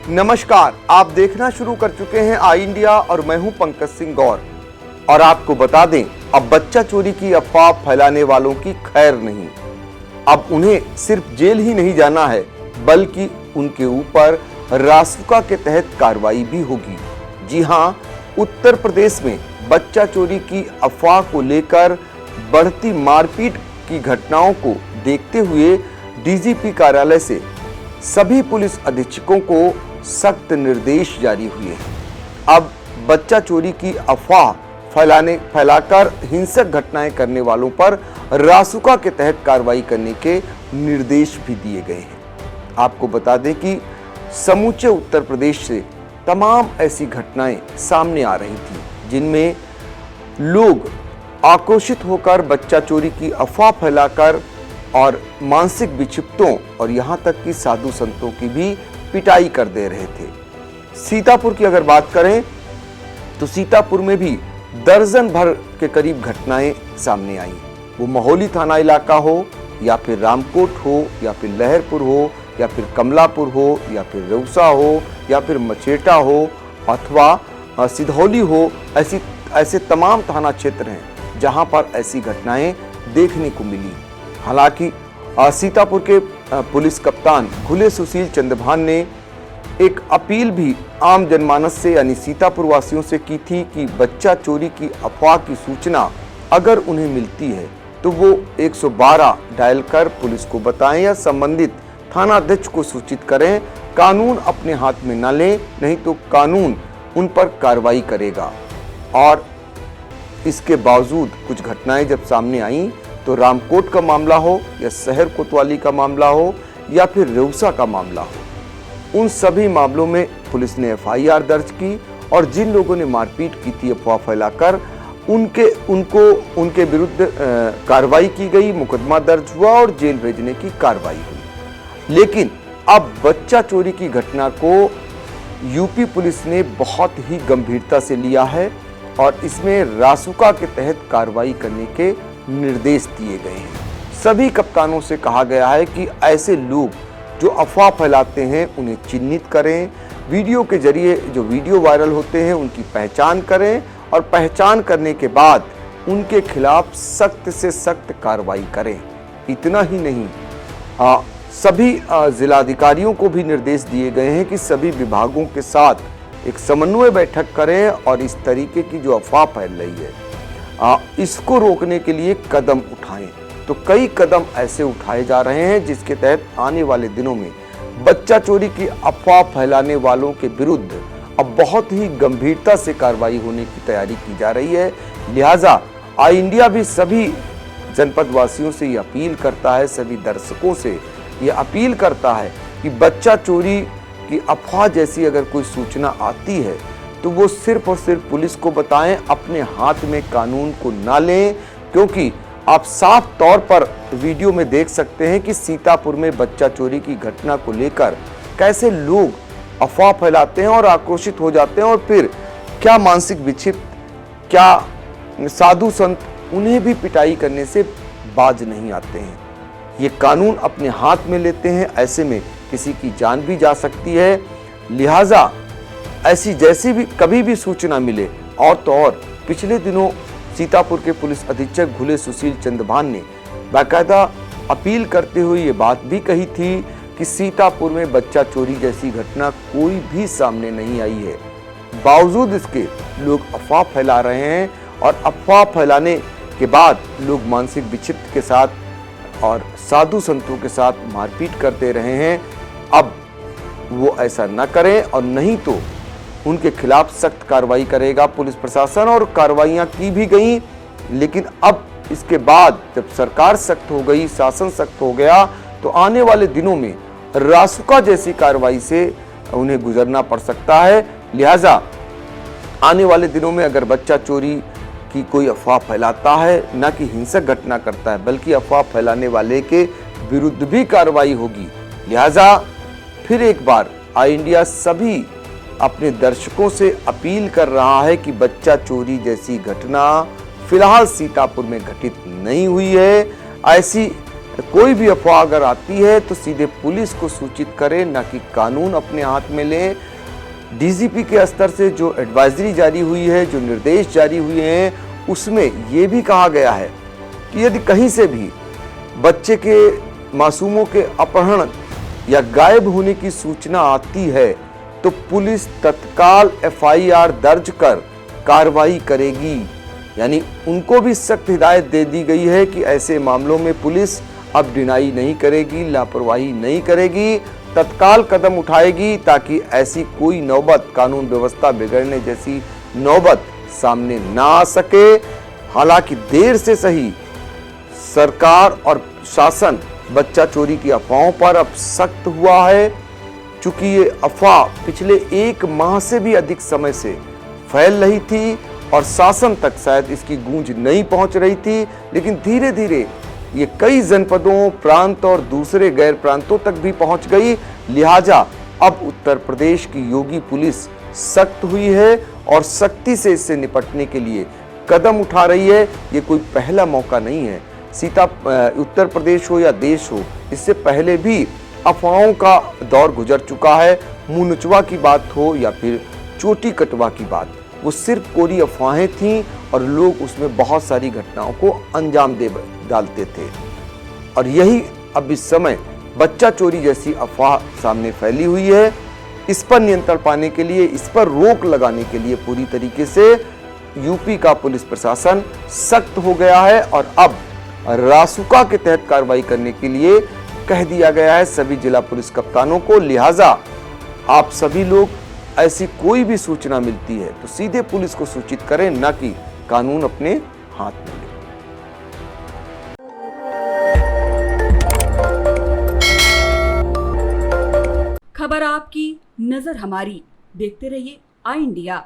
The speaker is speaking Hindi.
नमस्कार, आप देखना शुरू कर चुके हैं आई इंडिया और मैं हूं पंकज सिंह गौर। और आपको बता दें, अब बच्चा चोरी की अफवाह फैलाने वालों की खैर नहीं। अब उन्हें सिर्फ जेल ही नहीं जाना है, बल्कि उनके ऊपर रासुका के तहत कार्रवाई भी होगी। जी हां, उत्तर प्रदेश में बच्चा चोरी की अफवाह को लेकर बढ़ती मारपीट की घटनाओं को देखते हुए डीजीपी कार्यालय से सभी पुलिस अधीक्षकों को सख्त निर्देश जारी हुए हैं। अब बच्चा चोरी की अफवाह फैलाकर हिंसक घटनाएं करने वालों पर रासुका के तहत कार्रवाई करने के निर्देश भी दिए गए हैं। आपको बता दें कि समूचे उत्तर प्रदेश से तमाम ऐसी घटनाएं सामने आ रही थी, जिनमें लोग आक्रोशित होकर बच्चा चोरी की अफवाह फैलाकर और मानसिक विक्षिप्तों और यहाँ तक कि साधु संतों की भी पिटाई कर दे रहे थे। सीतापुर की अगर बात करें तो सीतापुर में भी दर्जन भर के करीब घटनाएं सामने आई। वो महोली थाना इलाका हो या फिर रामकोट हो या फिर लहरपुर हो या फिर कमलापुर हो या फिर रेउसा हो या फिर मचेटा हो अथवा सिधौली हो, ऐसे तमाम थाना क्षेत्र हैं जहां पर ऐसी घटनाएं देखने को मिली। हालांकि सीतापुर के पुलिस कप्तान खुले सुशील चंद्रभान ने एक अपील भी आम जनमानस से यानी सीतापुर वासियों से की थी कि बच्चा चोरी की अफवाह की सूचना अगर उन्हें मिलती है तो वो 112 डायल कर पुलिस को बताएं या संबंधित थाना अध्यक्ष को सूचित करें। कानून अपने हाथ में न लें, नहीं तो कानून उन पर कार्रवाई करेगा। और इसके बावजूद कुछ घटनाएं जब सामने आई तो रामकोट का मामला हो या शहर कोतवाली का मामला हो या फिर रेउसा का मामला हो, उन सभी मामलों में पुलिस ने एफआईआर दर्ज की और जिन लोगों ने मारपीट की थी अफवाह फैलाकर उनके विरुद्ध कार्रवाई की गई, मुकदमा दर्ज हुआ और जेल भेजने की कार्रवाई हुई। लेकिन अब बच्चा चोरी की घटना को यूपी पुलिस ने बहुत ही गंभीरता से लिया है और इसमें रासुका के तहत कार्रवाई करने के निर्देश दिए गए हैं। सभी कप्तानों से कहा गया है कि ऐसे लोग जो अफवाह फैलाते हैं उन्हें चिन्हित करें, वीडियो के जरिए जो वीडियो वायरल होते हैं उनकी पहचान करें और पहचान करने के बाद उनके खिलाफ सख्त से सख्त कार्रवाई करें। इतना ही नहीं, सभी जिलाधिकारियों को भी निर्देश दिए गए हैं कि सभी विभागों के साथ एक समन्वय बैठक करें और इस तरीके की जो अफवाह फैल रही है इसको रोकने के लिए कदम उठाएं। तो कई कदम ऐसे उठाए जा रहे हैं जिसके तहत आने वाले दिनों में बच्चा चोरी की अफवाह फैलाने वालों के विरुद्ध अब बहुत ही गंभीरता से कार्रवाई होने की तैयारी की जा रही है। लिहाजा आई इंडिया भी सभी जनपद वासियों से ये अपील करता है, सभी दर्शकों से ये अपील करता है कि बच्चा चोरी की अफवाह जैसी अगर कोई सूचना आती है तो वो सिर्फ और सिर्फ पुलिस को बताएं, अपने हाथ में कानून को ना लें। क्योंकि आप साफ तौर पर वीडियो में देख सकते हैं कि सीतापुर में बच्चा चोरी की घटना को लेकर कैसे लोग अफवाह फैलाते हैं और आक्रोशित हो जाते हैं और फिर क्या मानसिक विक्षिप्त, क्या साधु संत उन्हें भी पिटाई करने से बाज नहीं आते हैं। ये कानून अपने हाथ में लेते हैं, ऐसे में किसी की जान भी जा सकती है। लिहाजा ऐसी जैसी भी कभी भी सूचना मिले, और तो और पिछले दिनों सीतापुर के पुलिस अधीक्षक खुले सुशील चंद्रभान ने बाकायदा अपील करते हुए ये बात भी कही थी कि सीतापुर में बच्चा चोरी जैसी घटना कोई भी सामने नहीं आई है। बावजूद इसके लोग अफवाह फैला रहे हैं और अफवाह फैलाने के बाद लोग मानसिक विक्षिप्त के साथ और साधु संतों के साथ मारपीट करते रहे हैं। अब वो ऐसा न करें और नहीं तो उनके खिलाफ सख्त कार्रवाई करेगा पुलिस प्रशासन और कार्रवाइयां की भी गई। लेकिन अब इसके बाद जब सरकार सख्त हो गई, शासन सख्त हो गया, तो आने वाले दिनों में रासुका जैसी कार्रवाई से उन्हें गुजरना पड़ सकता है। लिहाजा आने वाले दिनों में अगर बच्चा चोरी की कोई अफवाह फैलाता है, न कि हिंसक घटना करता है, बल्कि अफवाह फैलाने वाले के विरुद्ध भी कार्रवाई होगी। लिहाजा फिर एक बार आई इंडिया सभी अपने दर्शकों से अपील कर रहा है कि बच्चा चोरी जैसी घटना फिलहाल सीतापुर में घटित नहीं हुई है। ऐसी कोई भी अफवाह अगर आती है तो सीधे पुलिस को सूचित करें, ना कि कानून अपने हाथ में ले। डीजीपी के स्तर से जो एडवाइजरी जारी हुई है, जो निर्देश जारी हुए हैं, उसमें यह भी कहा गया है कि यदि कहीं से भी बच्चे के, मासूमों के अपहरण या गायब होने की सूचना आती है तो पुलिस तत्काल एफआईआर दर्ज कर कार्रवाई करेगी। यानी उनको भी सख्त हिदायत दे दी गई है कि ऐसे मामलों में पुलिस अब डिनाई नहीं करेगी, लापरवाही नहीं करेगी, तत्काल कदम उठाएगी ताकि ऐसी कोई नौबत, कानून व्यवस्था बिगड़ने जैसी नौबत सामने ना आ सके। हालांकि देर से सही सरकार और शासन बच्चा चोरी की अफवाहों पर अब सख्त हुआ है। चूंकि ये अफवाह पिछले 1 माह से भी अधिक समय से फैल रही थी और शासन तक शायद इसकी गूंज नहीं पहुंच रही थी, लेकिन धीरे धीरे ये कई जनपदों, प्रांत और दूसरे गैर प्रांतों तक भी पहुंच गई। लिहाजा अब उत्तर प्रदेश की योगी पुलिस सख्त हुई है और सख्ती से इससे निपटने के लिए कदम उठा रही है। ये कोई पहला मौका नहीं है। उत्तर प्रदेश हो या देश हो, इससे पहले भी अफवाहों का दौर गुजर चुका है। मुंह नुचवा की बात हो या फिर चोटी कटवा की बात, वो सिर्फ कोरी अफवाहें थीं और लोग उसमें बहुत सारी घटनाओं को अंजाम दे डालते थे। और यही अब इस समय बच्चा चोरी जैसी अफवाह सामने फैली हुई है। इस पर नियंत्रण पाने के लिए, इस पर रोक लगाने के लिए पूरी तरीके से यूपी का पुलिस प्रशासन सख्त हो गया है और अब रासुका के तहत कार्रवाई करने के लिए कह दिया गया है सभी जिला पुलिस कप्तानों को। लिहाजा आप सभी लोग, ऐसी कोई भी सूचना मिलती है तो सीधे पुलिस को सूचित करें, न कि कानून अपने हाथ में लें। खबर आपकी, नजर हमारी। देखते रहिए आई इंडिया।